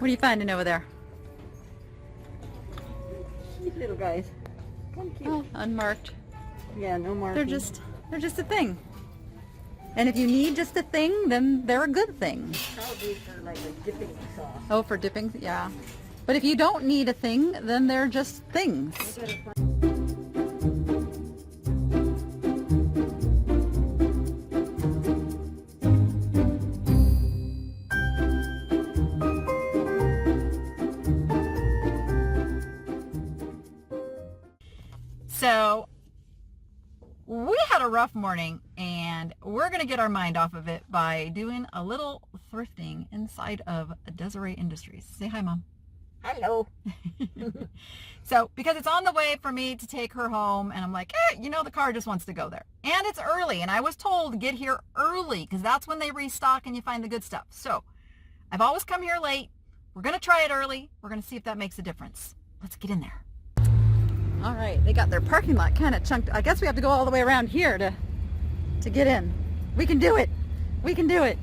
What are you finding over there? These little guys. Come cute. Oh, unmarked. Yeah, no marking. They're just a thing. And if you need just a thing, then they're a good thing. Probably for like a dipping sauce. Oh, for dipping? Yeah. But if you don't need a thing, then they're just things. So we had a rough morning, and we're going to get our mind off of it by doing a little thrifting inside of Deseret Industries. Say hi, Mom. Hello. So, because it's on the way for me to take her home, and I'm like, the car just wants to go there. And it's early, and I was told to get here early because that's when they restock and you find the good stuff. So, I've always come here late. We're going to try it early. We're going to see if that makes a difference. Let's get in there. All right, they got their parking lot kind of chunked. I guess we have to go all the way around here to get in. We can do it. We can do it.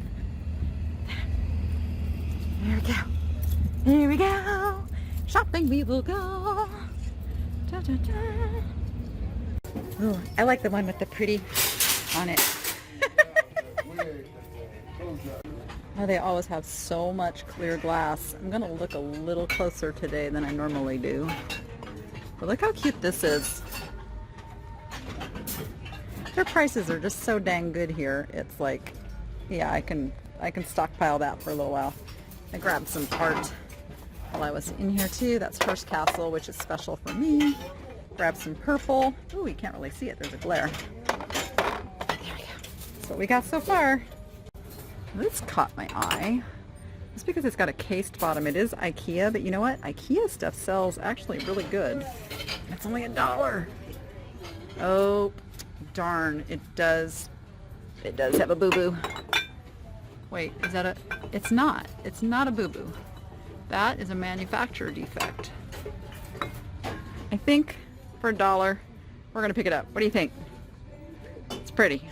There we go. Here we go. Shopping we will go. Da, da, da. Ooh, I like the one with the pretty on it. Oh, they always have so much clear glass. I'm going to look a little closer today than I normally do. But look how cute this is. Their prices are just so dang good here. It's like, yeah, I can stockpile that for a little while. I grabbed some art while I was in here too. That's First Castle, which is special for me. Grab some purple. Oh, you can't really see it. There's a glare. There we go. That's what we got so far. This caught my eye. It's because it's got a cased bottom. It is IKEA, but you know what? IKEA stuff sells actually really good. It's only $1. Oh, darn. It does have a boo-boo. Wait, is that it's not. It's not a boo-boo. That is a manufacturer defect. I think for $1, we're going to pick it up. What do you think? It's pretty.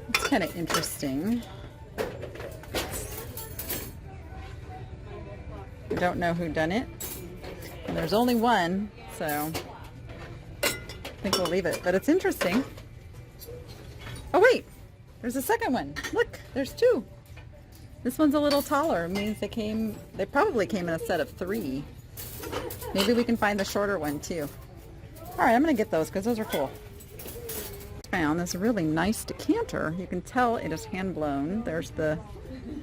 It's kind of interesting. I don't know who done it. And there's only one, so I think we'll leave it. But it's interesting. Oh wait, there's a second one. Look, there's two. This one's a little taller. It means they probably came in a set of 3. Maybe we can find the shorter one too. All right, I'm gonna get those because those are cool. Found this really nice decanter. You can tell it is hand blown. There's the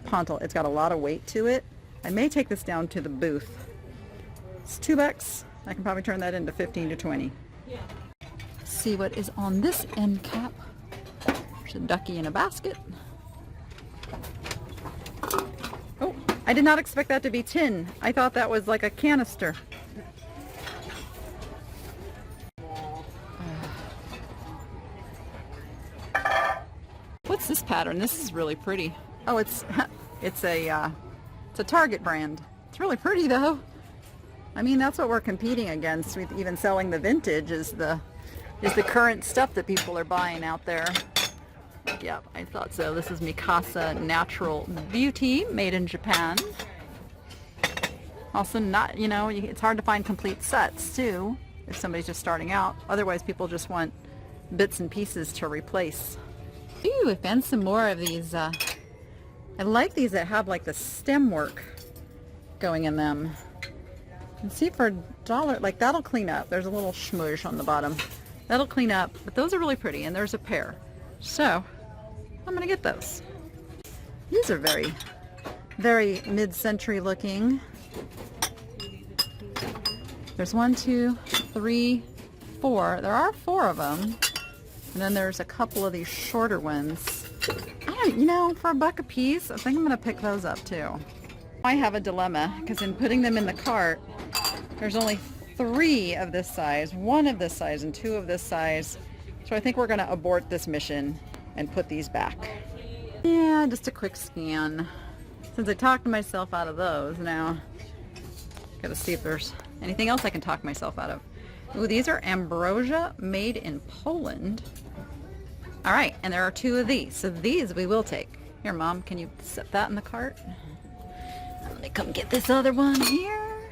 pontil. It's got a lot of weight to it. I may take this down to the booth. It's $2. I can probably turn that into 15 to 20. See what is on this end cap. There's a ducky in a basket. Oh, I did not expect that to be tin. I thought that was like a canister. What's this pattern? This is really pretty. Oh, it's a Target brand. It's really pretty though. I mean, that's what we're competing against with even selling the vintage is the current stuff that people are buying out there. Yep, I thought so. This is Mikasa Natural Beauty, made in Japan. Also not, it's hard to find complete sets too if somebody's just starting out. Otherwise people just want bits and pieces to replace. Ooh, I found some more of these. I like these that have like the stem work going in them. And see, for $1, like that'll clean up. There's a little smudge on the bottom. That'll clean up, but those are really pretty, and there's a pair. So, I'm gonna get those. These are very, very mid-century looking. There's 1, 2, 3, 4. There are 4 of them. And then there's a couple of these shorter ones. For $1 a piece, I think I'm gonna pick those up too. I have a dilemma, because in putting them in the cart, there's only 3 of this size, 1 of this size, and 2 of this size. So I think we're gonna abort this mission and put these back. Yeah, just a quick scan. Since I talked myself out of those, now gotta see if there's anything else I can talk myself out of. Ooh, these are ambrosia made in Poland. All right, and there are 2 of these, so these we will take. Here, Mom, can you set that in the cart? come get this other one here.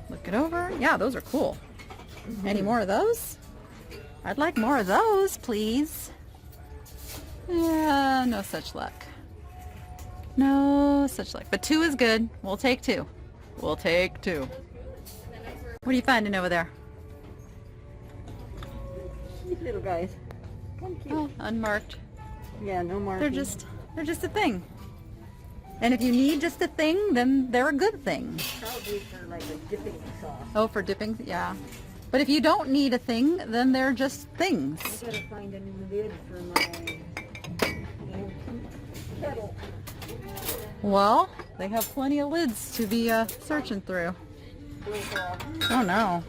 Look it over. Yeah, those are cool. Any more of those? I'd like more of those, please. Yeah, no such luck. No such luck. But 2 is good. We'll take 2. We'll take 2. What are you finding over there? These little guys. Come cute. Oh, unmarked. Yeah, no marking. They're just a thing. And if you need just a thing, then they're a good thing. Probably for like a dipping sauce. Oh, for dipping? Yeah. But if you don't need a thing, then they're just things. I gotta find a new lid for my kettle. Well, they have plenty of lids to be searching through. Oh no.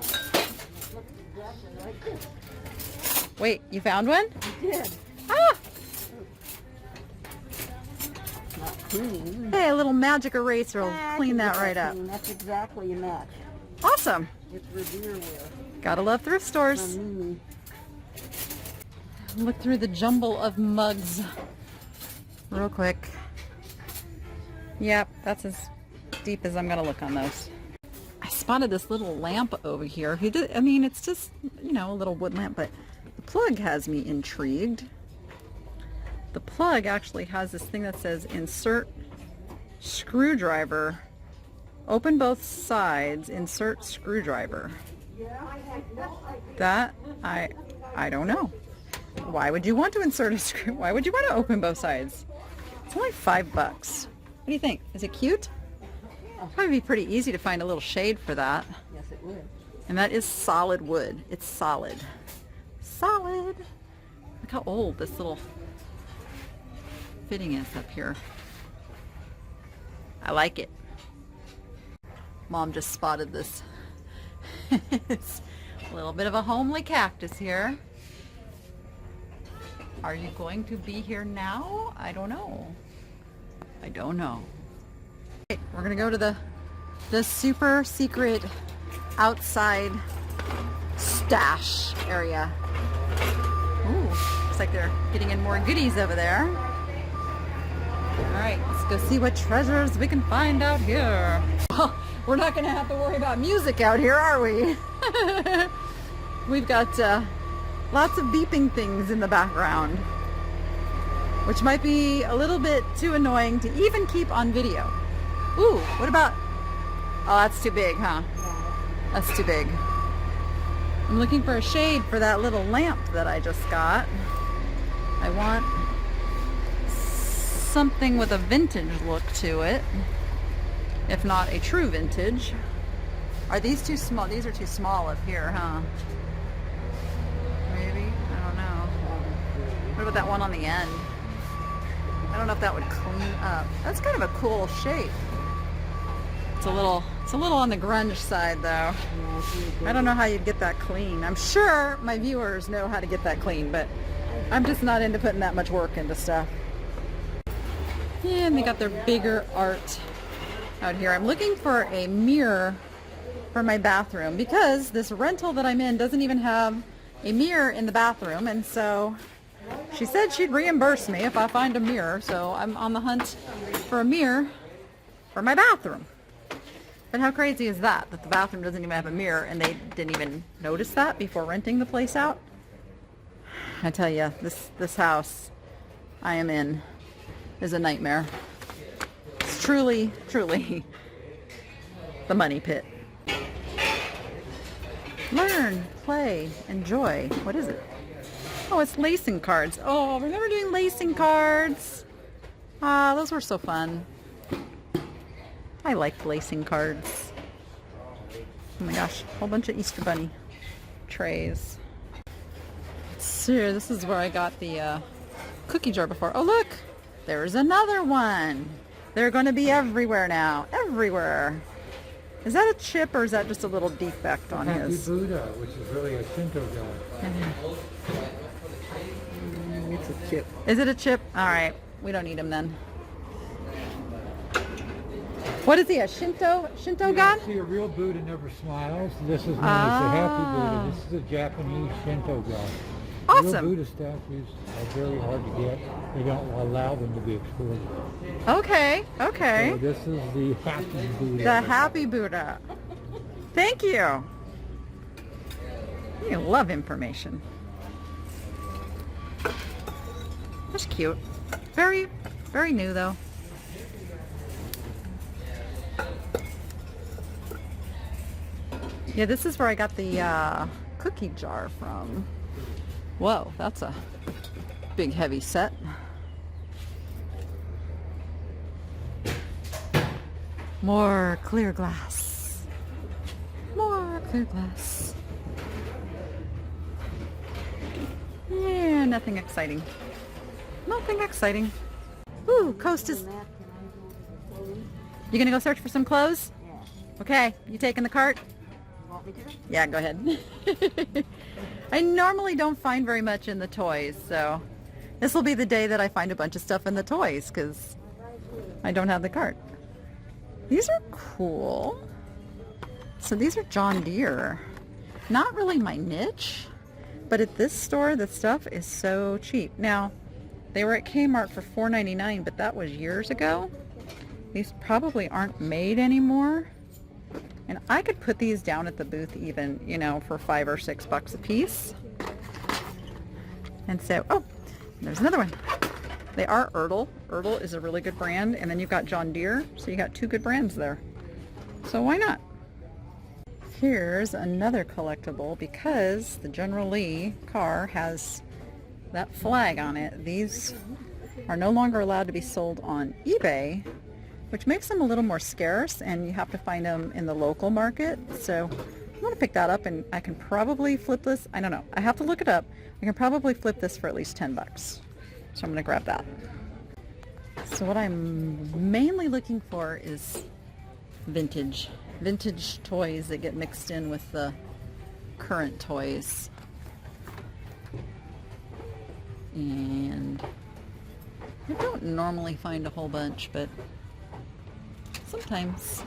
Wait, you found one? I did. Ah! Not clean. Hey, a little magic eraser will clean that right up. That's exactly a match. Awesome. It's Revere wear. Gotta love thrift stores. Look through the jumble of mugs real quick. Yep, that's as deep as I'm gonna look on those. I spotted this little lamp over here. I mean, it's just, you know, a little wood lamp, but the plug has me intrigued. The plug actually has this thing that says insert screwdriver. Open both sides, insert screwdriver. That, I don't know. Why would you want to insert a screw? Why would you want to open both sides? It's only $5. What do you think? Is it cute? Probably be pretty easy to find a little shade for that. Yes, it would. And that is solid wood. It's solid. Solid. Look how old this little fitting is up here. I like it. Mom just spotted this. It's a little bit of a homely cactus here. Are you going to be here now? I don't know. I don't know. Okay, we're gonna go to the super secret outside stash area. Ooh, looks like they're getting in more goodies over there. All right, let's go see what treasures we can find out here. Well, we're not gonna have to worry about music out here, are we? We've got lots of beeping things in the background, which might be a little bit too annoying to even keep on video. Ooh, what about, oh, that's too big, huh? That's too big. I'm looking for a shade for that little lamp that I just got. I want something with a vintage look to it, if not a true vintage. Are these too small? These are too small up here, huh? Maybe? I don't know. What about that one on the end? I don't know if that would clean up. That's kind of a cool shape. It's a little on the grunge side though. I don't know how you'd get that clean. I'm sure my viewers know how to get that clean, but I'm just not into putting that much work into stuff. Yeah, and they got their bigger art out here. I'm looking for a mirror for my bathroom because this rental that I'm in doesn't even have a mirror in the bathroom, and so she said she'd reimburse me if I find a mirror, so I'm on the hunt for a mirror for my bathroom. But how crazy is that the bathroom doesn't even have a mirror and they didn't even notice that before renting the place out? I tell you, this house I am in is a nightmare. It's truly, truly the money pit. Learn, play, enjoy. What is it? Oh, it's lacing cards. Oh, remember doing lacing cards? Ah, those were so fun. I liked lacing cards. Oh my gosh, a whole bunch of Easter Bunny trays. Let's see, this is where I got the cookie jar before. Oh look, there's another one. They're going to be everywhere now, everywhere. Is that a chip or is that just a little defect on his? Happy Buddha, which is really a Shinto god. It's a chip. Is it a chip? All right, we don't need him then. What is he, a Shinto god? See, a real Buddha never smiles. This is known as the Happy Buddha. This is a Japanese Shinto god. Awesome. Real Buddha statues are very hard to get. They don't allow them to be exported. Okay, okay. So this is the happy Buddha. The Happy Buddha. Thank you. You love information. That's cute. Very, very new though. Yeah, this is where I got the cookie jar from. Whoa, that's a big heavy set. More clear glass. More clear glass. Yeah, nothing exciting. Nothing exciting. Ooh, Coast is... You gonna go search for some clothes? Yeah. Okay, you taking the cart? You want me to? Yeah, go ahead. I normally don't find very much in the toys, so this will be the day that I find a bunch of stuff in the toys because I don't have the cart. These are cool. So these are John Deere. Not really my niche, but at this store, the stuff is so cheap. Now, they were at Kmart for $4.99, but that was years ago. These probably aren't made anymore. And I could put these down at the booth even, you know, for $5 or $6 a piece. And so, oh, there's another one. They are Ertl. Ertl is a really good brand. And then you've got John Deere. So you got two good brands there. So why not? Here's another collectible because the General Lee car has that flag on it. These are no longer allowed to be sold on eBay, which makes them a little more scarce, and you have to find them in the local market. So I'm going to pick that up, and I can probably flip this. I don't know. I have to look it up. I can probably flip this for at least $10. So I'm going to grab that. So what I'm mainly looking for is vintage toys that get mixed in with the current toys. And I don't normally find a whole bunch, but sometimes.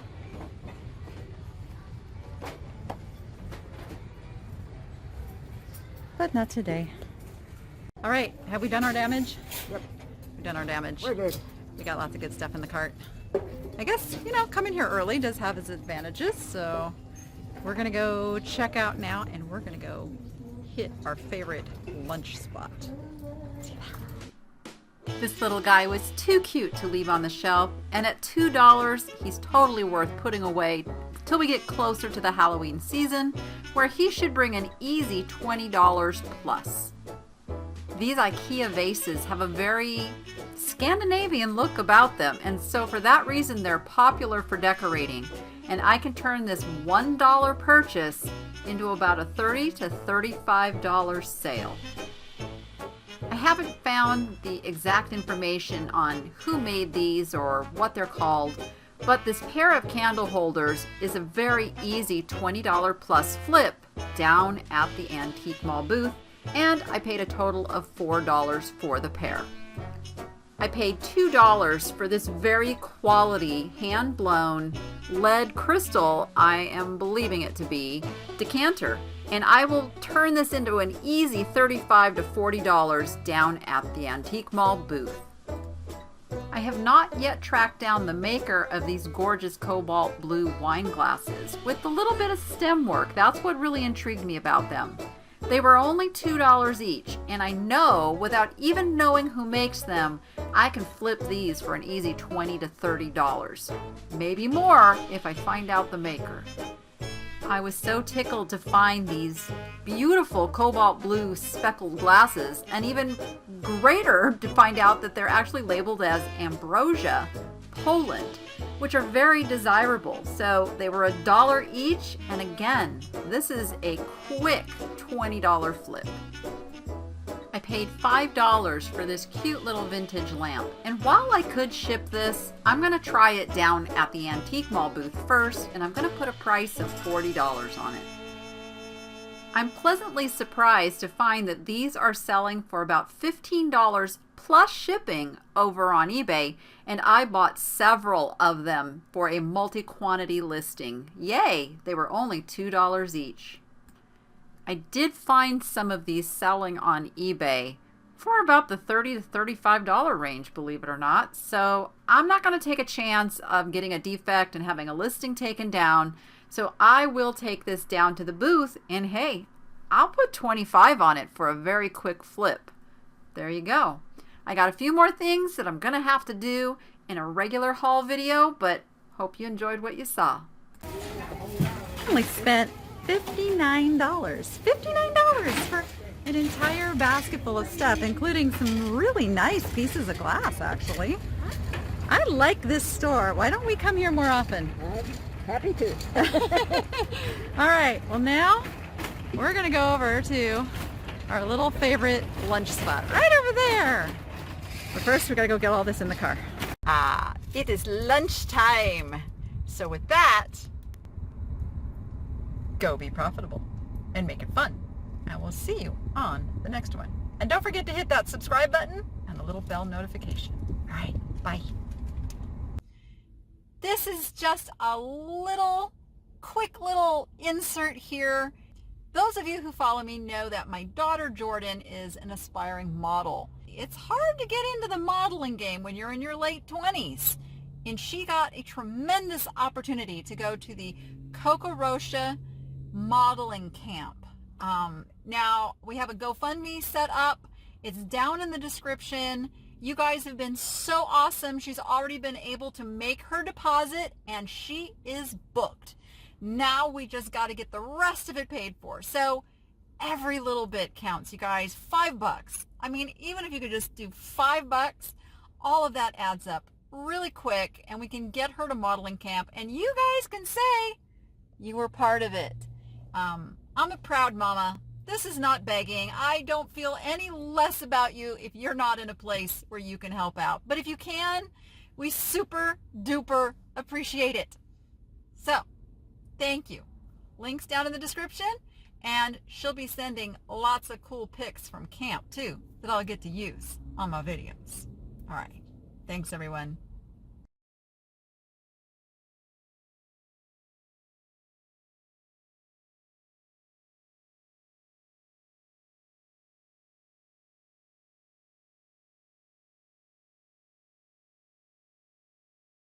But not today. All right, have we done our damage? Yep. We've done our damage. We're good. We got lots of good stuff in the cart. I guess, you know, coming here early does have its advantages, so we're gonna go check out now, and we're gonna go hit our favorite lunch spot. This little guy was too cute to leave on the shelf, and at $2, he's totally worth putting away till we get closer to the Halloween season, where he should bring an easy $20 plus. These IKEA vases have a very Scandinavian look about them, and so for that reason they're popular for decorating. And I can turn this $1 purchase into about a $30 to $35 sale. I haven't found the exact information on who made these or what they're called, but this pair of candle holders is a very easy $20 plus flip down at the Antique Mall booth, and I paid a total of $4 for the pair. I paid $2 for this very quality hand-blown lead crystal, I am believing it to be, decanter, and I will turn this into an easy $35 to $40 down at the Antique Mall booth. I have not yet tracked down the maker of these gorgeous cobalt blue wine glasses with a little bit of stem work. That's what really intrigued me about them. They were only $2 each, and I know without even knowing who makes them, I can flip these for an easy $20 to $30. Maybe more if I find out the maker. I was so tickled to find these beautiful cobalt blue speckled glasses, and even greater to find out that they're actually labeled as Ambrosia, Poland, which are very desirable. So they were $1 each, and again, this is a quick $20 flip. I paid $5 for this cute little vintage lamp, and while I could ship this, I'm going to try it down at the Antique Mall booth first, and I'm going to put a price of $40 on it. I'm pleasantly surprised to find that these are selling for about $15 plus shipping over on eBay, and I bought several of them for a multi-quantity listing. Yay! They were only $2 each. I did find some of these selling on eBay for about the $30 to $35 range, believe it or not. So I'm not going to take a chance of getting a defect and having a listing taken down. So I will take this down to the booth, and hey, I'll put 25 on it for a very quick flip. There you go. I got a few more things that I'm going to have to do in a regular haul video, but hope you enjoyed what you saw. I only spent $59. $59 for an entire basket full of stuff, including some really nice pieces of glass, actually. I like this store. Why don't we come here more often? Happy to. All right, well now we're gonna go over to our little favorite lunch spot right over there. But first we gotta go get all this in the car. It is lunchtime. So with that, go be profitable and make it fun. And we'll see you on the next one. And don't forget to hit that subscribe button and the little bell notification. All right, bye. This is just a quick little insert here. Those of you who follow me know that my daughter Jordan is an aspiring model. It's hard to get into the modeling game when you're in your late 20s. And she got a tremendous opportunity to go to the Coco Rocha modeling camp. Now we have a GoFundMe set up. It's down in the description. You guys have been so awesome. She's already been able to make her deposit and she is booked. Now we just got to get the rest of it paid for. So every little bit counts, you guys. $5. I mean, even if you could just do $5, all of that adds up really quick and we can get her to modeling camp and you guys can say you were part of it. I'm a proud mama. This is not begging. I don't feel any less about you if you're not in a place where you can help out. But if you can, we super duper appreciate it. So, thank you. Links down in the description, and she'll be sending lots of cool pics from camp too that I'll get to use on my videos. All right. Thanks everyone.